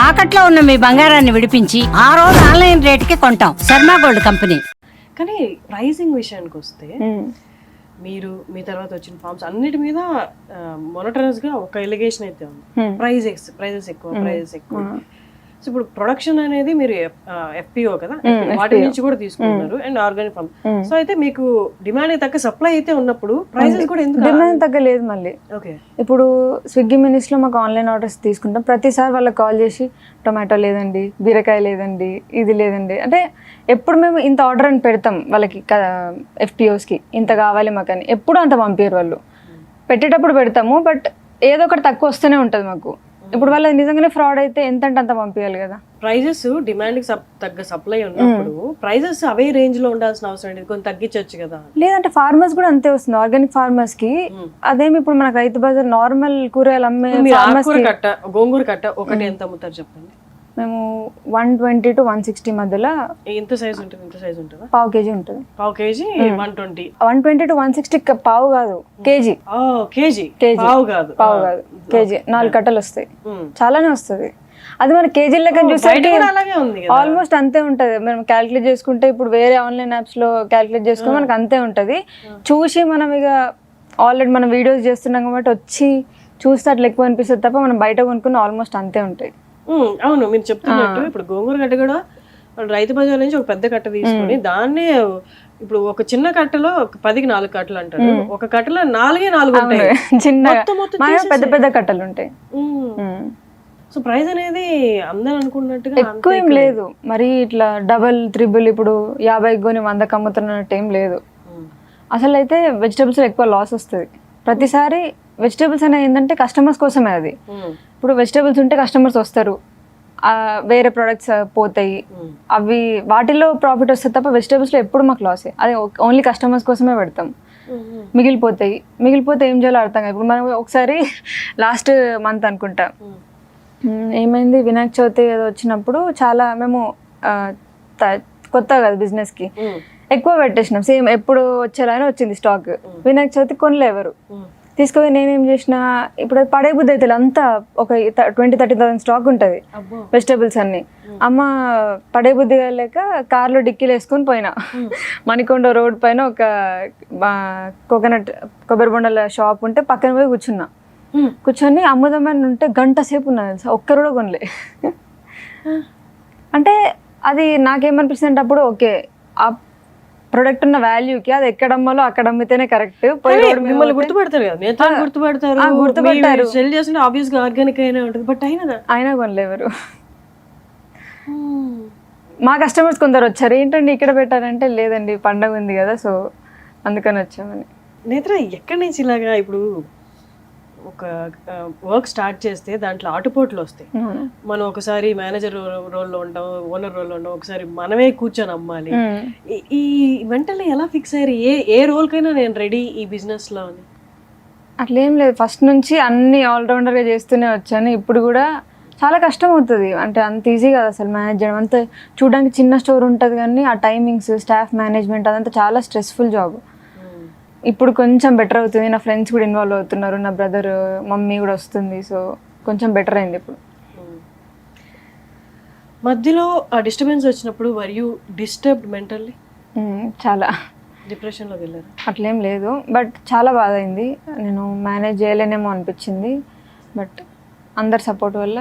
తాకట్లో ఉన్న మీ బంగారాన్ని విడిపించి ఆ రోజు ఆన్లైన్ రేటుకి కొంటాం. Sharma gold company. కానీ ప్రైజింగ్ విషయానికి వస్తే మీరు మీ తర్వాత వచ్చిన ఫార్మ్స్ అన్నిటి మీద మొనటరస్ గా ఒక ఎలిగేషన్ అయితే ఉంది, ప్రైజెస్ ఎక్కువ. సో ఇప్పుడు ప్రొడక్షన్ అనేది మీరు ఎఫ్పిఓ కదా, వాటి నుంచి కూడా తీసుకుంటున్నారు అండ్ ఆర్గానిక్ ఫార్మ్. సో అయితే మీకు డిమాండ్ తగ్గ సప్లై అయితే ఉన్నప్పుడు ప్రైజెస్ కూడా ఎందుకు డిమాండ్ తగ్గలేదు? మళ్ళీ ఓకే, ఇప్పుడు స్విగ్గీ మినిట్స్ లో మాకు ఆన్లైన్ ఆర్డర్స్ తీసుకుంటాం. ప్రతిసారి వాళ్ళకి కాల్ చేసి టొమాటో లేదండి, బీరకాయ లేదండి, ఇది లేదండి అంటే ఎప్పుడు మేము ఇంత ఆర్డర్ అని పెడతాం వాళ్ళకి ఎఫ్పిఓస్కి, ఇంత కావాలి మాకు అని ఎప్పుడు అంత పంపించారు వాళ్ళు. పెట్టేటప్పుడు పెడతాము బట్ ఏదో ఒకటి తక్కువ వస్తూనే ఉంటుంది మాకు. ఇప్పుడు వాళ్ళ నిజంగానే ఫ్రాడ్ అయితే ఎంత అంటే అంత పంపించాలి కదా. ప్రైజెస్ డిమాండ్ కి తగ్గ సప్లై ఉన్నప్పుడు ప్రైజెస్ అవే రేంజ్ లో ఉండాల్సిన అవసరం లేదు, కొంచెం తగ్గించవచ్చు కదా. లేదంటే ఫార్మర్స్ కూడా అంతే వస్తుంది, ఆర్గానిక్ ఫార్మర్స్ కి. అదేమి ఇప్పుడు మనకు రైతు బజార్ నార్మల్ కూరగాయలు అమ్మే గోంగూర కట్ట ఒకటి ఎంత అమ్ముతారు చెప్పండి? మేము 120 to 160 మధ్యలో. ఎంత సైజ్ ఉంటుంది? ఎంత సైజ్ ఉంటుందా? పావు కేజీ ఉంటుంది. పావు కేజీ 120. 120 to 160 పావు కాదు, కేజీ. కేజీ పావు కాదు, కేజీ 4 కట్టలు వస్తాయి, చాలానే వస్తుంది. అది మన కేజీ లెక్క చూస్తే ఆల్మోస్ట్ అంతే ఉంటది. మనం క్యాలిక్యులేట్ చేసుకుంటే ఇప్పుడు వేరే ఆన్లైన్ యాప్స్ లో క్యాలిక్యులేట్ చేసుకుంటే మనకు అంతే ఉంటది. చూసి మనం ఇక ఆల్రెడీ మనం వీడియోస్ చేస్తున్నాం కాబట్టి వచ్చి చూస్తే అట్లా ఎక్కువ అనిపిస్తుంది తప్ప మనం బయట కొనుక్కుని ఆల్మోస్ట్ అంతే ఉంటాయి. అవును, మీరు చెప్తున్నట్టు ఇప్పుడు గోంగూర కట్ట కూడా రైతు బజార్ నుంచి ఒక పెద్ద కట్ట తీసుకొని దాన్నే ఇప్పుడు ఒక చిన్న కట్టలో 10కి 4 కట్టలు అంటారు, ఒక కట్టలో 4 ఉంటాయి, చిన్న పెద్ద పెద్ద కట్టలు ఉంటాయి. సో ప్రైస్ అనేది అందరూ అనుకున్నట్టుగా ఎక్కువ ఏం లేదు, మరి ఇట్లా డబల్ త్రిబుల్ ఇప్పుడు 50 కొని 100కి అమ్ముతున్నట్టు ఏం లేదు. అసలు అయితే వెజిటబుల్స్ ఎక్కువ లాస్ వస్తుంది ప్రతిసారి. వెజిటబుల్స్ అనేది ఏంటంటే కస్టమర్స్ కోసమే అది. ఇప్పుడు వెజిటబుల్స్ ఉంటే కస్టమర్స్ వస్తారు, వేరే ప్రొడక్ట్స్ పోతాయి, అవి వాటిలో ప్రాఫిట్ వస్తుంది తప్ప వెజిటబుల్స్లో ఎప్పుడు మాకు లాసే. అది ఓన్లీ కస్టమర్స్ కోసమే పెడతాం. మిగిలిపోతే ఏం చేయాలో అర్థం కాదు. ఇప్పుడు మనం ఒకసారి లాస్ట్ మంత్ అనుకుంటా ఏమైంది, వినాయక చవితి ఏదో వచ్చినప్పుడు చాలా మేము కొత్త కదా బిజినెస్కి ఎక్కువ పెట్టేసినాం. సేమ్ ఎప్పుడు వచ్చేలానే వచ్చింది స్టాక్. వినాయక చవితి కొనలేవరు తీసుకుపోయి నేనేం చేసిన, ఇప్పుడు పడే బుద్ధి అయితే అంతా ఒక 20-30,000 స్టాక్ ఉంటుంది వెజిటబుల్స్ అన్ని. అమ్మ పడే బుద్ధి లేక కార్లో డిక్కీలు వేసుకొని పోయినా. మణికొండ రోడ్ పైన ఒక కొబ్బరి బొండల షాప్ ఉంటే పక్కన పోయి కూర్చొని అమ్ముదామని ఉంటే గంట సేపు ఉన్నది తెలుసా, ఒక్కరు కూడా కొనలే. అంటే అది నాకేమనిపిస్తుంది అప్పుడు, ఓకే ఆ ప్రొడక్ట్ ఉన్న వాల్యూకి అది ఎక్కడ అమ్మాలో అక్కడ అమ్మితేనే కరెక్ట్. మిమ్మల్ని గుర్తుపడతారు కదా, గుర్తుపడతారు. సెల్ చేస్తుంటే ఆబ్వియస్ గా ఆర్గానిక్ అయినా ఉంటుంది, బట్ అయినా కొనలేవరు. మా కస్టమర్స్ కొందరు వచ్చారు, ఏంటండి ఇక్కడ పెట్టారంటే లేదండి పండగ ఉంది కదా సో అందుకని వచ్చామని. నేత్ర ఎక్కడి నుంచి ఇలాగా ఇప్పుడు ఒక వర్క్ స్టార్ట్ చేస్తే దాంట్లో ఆటుపోట్లు వస్తాయి. మనం ఒకసారి మేనేజర్ రోల్లో ఉంటాం, ఓనర్ రోల్లో ఉంటాం, ఒకసారి మనమే కూర్చొని అమ్మాలి. ఈ మెంటల్లీ ఎలా ఫిక్స్ అయ్యారు, ఏ రోల్ కైనా నేను రెడీ ఈ బిజినెస్ లో అని? అట్లేం లేదు, ఫస్ట్ నుంచి అన్ని ఆల్రౌండర్గా చేస్తూనే వచ్చాను. ఇప్పుడు కూడా చాలా కష్టం అవుతుంది, అంటే అంత ఈజీ కాదు అసలు మేనేజ్ చేయడం. అంత చూడడానికి చిన్న స్టోర్ ఉంటుంది కానీ ఆ టైమింగ్స్, స్టాఫ్ మేనేజ్మెంట్ అదంతా చాలా స్ట్రెస్ఫుల్ జాబ్. ఇప్పుడు కొంచెం బెటర్ అవుతుంది, నా ఫ్రెండ్స్ కూడా ఇన్వాల్వ్ అవుతున్నారు, నా బ్రదర్ మమ్మీ కూడా వస్తుంది, సో కొంచెం బెటర్ అయింది ఇప్పుడు. మధ్యలో ఆ డిస్టర్బెన్స్ వచ్చినప్పుడు వర్ యూ డిస్టర్బ్డ్ మెంటల్లీ? చాలా డిప్రెషన్లోకి వెళ్ళారు? అట్లేం లేదు, బట్ చాలా బాధ అయింది. నేను మేనేజ్ చేయలేనేమో అనిపించింది, బట్ అందరి సపోర్ట్ వల్ల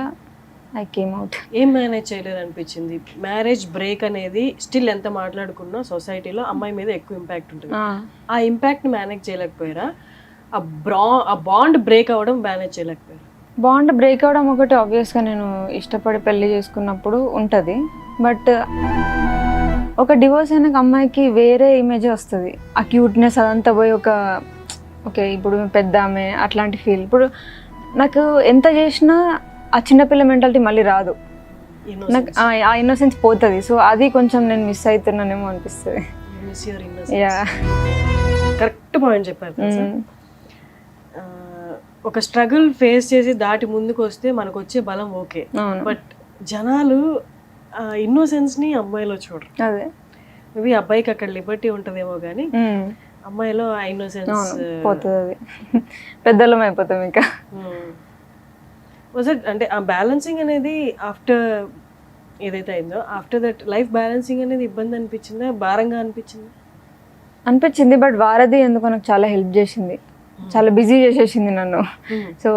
ఐ కేమ్ అవుట్. ఏం మేనేజ్ చేయలేదు అనిపించింది? మ్యారేజ్ బ్రేక్ అనేది స్టిల్ ఎంత మాట్లాడుకున్నా సొసైటీలో అమ్మాయి మీద ఎక్కువ ఇంపాక్ట్ ఉంటుంది. ఆ ఇంపాక్ట్ మేనేజ్ చేయలేకపోయారా? ఆ బాండ్ బ్రేక్ అవ్వడం మేనేజ్ చేయలేకపోయారా? బాండ్ బ్రేక్ అవ్వడం ఒకటి ఆబ్వియస్గా నేను ఇష్టపడి పెళ్లి చేసుకున్నప్పుడు ఉంటుంది, బట్ ఒక డివోర్స్ అయినాక అమ్మాయికి వేరే ఇమేజ్ వస్తుంది. ఆ క్యూట్నెస్ అదంతా పోయి ఓకే ఇప్పుడు పెద్ద ఆమె అట్లాంటి ఫీల్. ఇప్పుడు నాకు ఎంత చేసినా ఆ చిన్నపిల్ల మెంటాలిటీ మళ్ళీ రాదు, నాకు ఆ ఇన్నోసెన్స్ పోతుంది. సో అది కొంచెం నేను మిస్ అవుతున్నానేమో అనిపిస్తుంది. కరెక్ట్ పాయింట్ చెప్పారు. ఒక స్ట్రగుల్ ఫేస్ చేసి దాటి ముందుకు వస్తే మనకు వచ్చే బలం ఓకే, బట్ జనాలు ఇన్నోసెన్స్ ని అమ్మాయిలో చూడరు. అదే మేబీ అబ్బాయికి అక్కడ లిబర్టీ ఉంటదేమో కానీ అమ్మాయిలో ఆ ఇన్నోసెన్స్ పోతుంది, అది పెద్దలం అయిపోతాం ఇంకా. వాజ్ ఇట్ అంటే ఆ బ్యాలెన్సింగ్ అనేది ఆఫ్టర్ ఏదైతే అయిందో ఆఫ్టర్ దట్ లైఫ్ బ్యాలెన్సింగ్ అనేది ఇబ్బంది అనిపించిందా, భారంగా అనిపించింది. బట్ వారధి ఎందుకో నాకు చాలా హెల్ప్ చేసింది, చాలా బిజీ చేసేసింది నన్ను. సో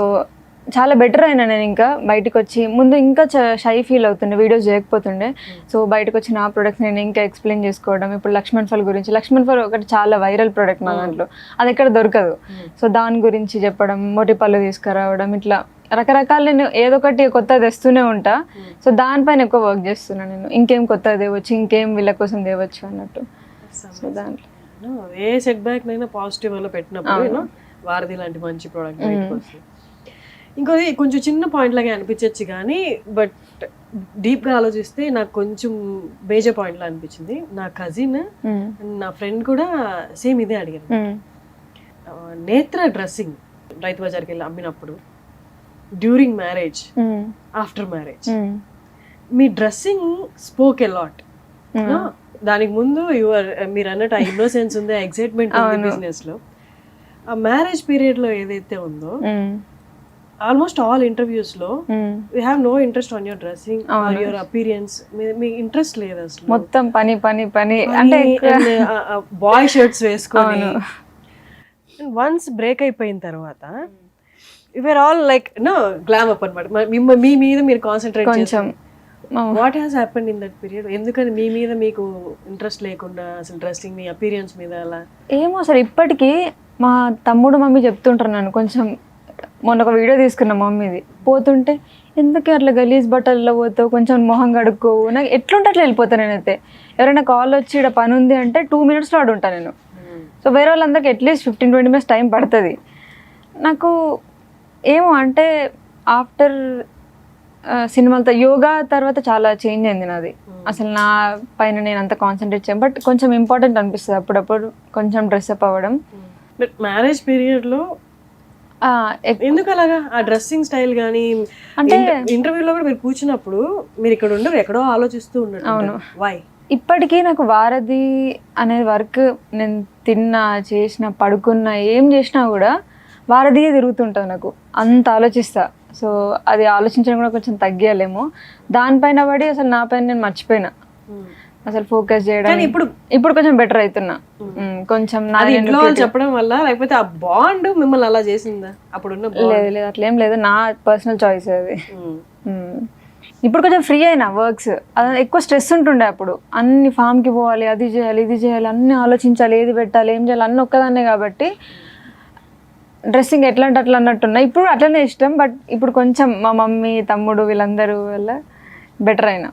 చాలా బెటర్ అయినా నేను ఇంకా బయటకు వచ్చి. ముందు ఇంకా షై ఫీల్ అవుతుండే, వీడియోస్ చేయకపోతుండే. సో బయటకు వచ్చి నా ప్రొడక్ట్స్ నేను ఇంకా ఎక్స్ప్లెయిన్ చేసుకోవడం. ఇప్పుడు లక్ష్మణ్ ఫల్ గురించి, లక్ష్మణ్ ఫల్ ఒకటి చాలా వైరల్ ప్రోడక్ట్ మా దాంట్లో, అది ఎక్కడ దొరకదు. సో దాని గురించి చెప్పడం, మొటిపళ్ళు తీసుకురావడం, ఇట్లా రకరకాల నేను ఏదో ఒకటి కొత్త తెస్తూనే ఉంటా. సో దానిపైన ఎక్కువ వర్క్ చేస్తున్నాను నేను, ఇంకేం కొత్త తేవచ్చు, ఇంకేం వీళ్ళ కోసం తేవచ్చు అన్నట్టు. సో దాంట్లో ఏ సెట్ బ్యాక్ నైనా పాజిటివ్ వల్ల పెట్టినప్పుడు వారధి లాంటి మంచి ప్రోడక్ట్ బయటకు వస్తుంది. ఇంకోది కొంచెం చిన్న పాయింట్ లాగా అనిపించవచ్చు కానీ బట్ డీప్గా ఆలోచిస్తే నాకు కొంచెం మేజర్ పాయింట్ లా అనిపించింది. నా కజిన్ నా ఫ్రెండ్ కూడా సేమ్ ఇదే అడిగాను. నేత్ర డ్రెస్సింగ్ రైతు బజార్కి వెళ్ళి అమ్మినప్పుడు during marriage, after marriage me dressing spoke a lot. దానికి ముందు మీరు అన్నట్టు ఆ ఇన్నోసెన్స్ ఉంది, ఎక్సైట్మెంట్ ఉంది బిజినెస్ లో. ఆ మ్యారేజ్ పీరియడ్ లో ఏదైతే ఉందో ఆల్మోస్ట్ ఆల్ ఇంటర్వ్యూస్ లో you have no interest on your dressing or your appearance. మీ ఇంట్రెస్ట్ లేదు అసలు, మొత్తం పని పని పని అంటే బాయ్ షర్ట్స్ వేసుకొని. వన్స్ బ్రేక్ అయిపోయిన తర్వాత your all like no glam up అనమాట, మీ మీద మీరు కాన్సన్ట్రేట్ కొంచెం. What has happened in that period? ఎందుకని మీ మీద మీకు ఇంట్రెస్ట్ లేకుండా అసలు డ్రెస్సింగ్, మీ అపీరియన్స్ మీద అలా? ఏమో అసలు ఇప్పటికీ మా తమ్ముడు మమ్మీ చెప్తుంటారు నన్ను. కొంచెం మొన్న ఒక వీడియో తీసుకున్నా మమ్మీది, పోతుంటే ఎందుకు అట్లా గలీజ్ బట్టల్లో పోతావు, కొంచెం మొహం కడుక్కోవు, నాకు ఎట్లుంటే అట్లా వెళ్ళిపోతాను నేనైతే. ఎవరైనా కాల్ వచ్చి ఇక్కడ పని ఉంది అంటే 2 minutes ఆడు ఉంటాను నేను. సో వేరే వాళ్ళందరికీ అట్లీస్ట్ 15-20 minutes టైం పడుతుంది. నాకు ఏమో అంటే ఆఫ్టర్ సినిమాలతో యోగా తర్వాత చాలా చేంజ్ అయింది నాది. అసలు నా పైన నేను అంత కాన్సన్ట్రేట్ చేయను. బట్ కొంచెం ఇంపార్టెంట్ అనిపిస్తుంది అప్పుడప్పుడు కొంచెం డ్రెస్అప్ అవ్వడం. బట్ మ్యారేజ్ పీరియడ్ లో ఎందుకు అలాగా ఆ డ్రెస్సింగ్ స్టైల్ కానీ అంటే ఇంటర్వ్యూలో కూడా మీరు కూర్చున్నప్పుడు మీరు ఇక్కడ ఉండరు, ఎక్కడో ఆలోచిస్తూ ఉన్నారు. అవును, వై? ఇప్పటికీ నాకు వారధి అనే వర్క్ నేను తిన్నా, చేసిన, పడుకున్నా, ఏం చేసినా కూడా వారధియే తిరుగుతుంటుంది నాకు, అంత ఆలోచిస్తా. సో అది ఆలోచించడం కూడా కొంచెం తగ్గియాలేమో. దానిపైన పడి అసలు నా పైన నేను మర్చిపోయినా అసలు ఫోకస్ చేయడం. ఇప్పుడు కొంచెం బెటర్ అవుతున్నా కొంచెం. ఇంట్లో చెప్పడం వల్ల లేకపోతే ఆ బాండ్ మిమ్మల్ని అలా చేసిందా? అప్పుడు లేదు అట్లేం లేదు, నా పర్సనల్ చాయిస్ అది. ఇప్పుడు కొంచెం ఫ్రీ అయినా వర్క్స్, అది ఎక్కువ స్ట్రెస్ ఉంటుండే అప్పుడు. అన్ని ఫామ్కి పోవాలి, అది చేయాలి, ఇది చేయాలి, అన్ని ఆలోచించాలి, ఏది పెట్టాలి, ఏం చేయాలి, అన్నీ ఒక్కదాన్నే. కాబట్టి డ్రెస్సింగ్ ఎట్లా అంటే అట్లా అన్నట్టున్నా. ఇప్పుడు అట్లనే ఇష్టం. బట్ ఇప్పుడు కొంచెం మా మమ్మీ, తమ్ముడు వీళ్ళందరూ వల్ల బెటర్ అయినా.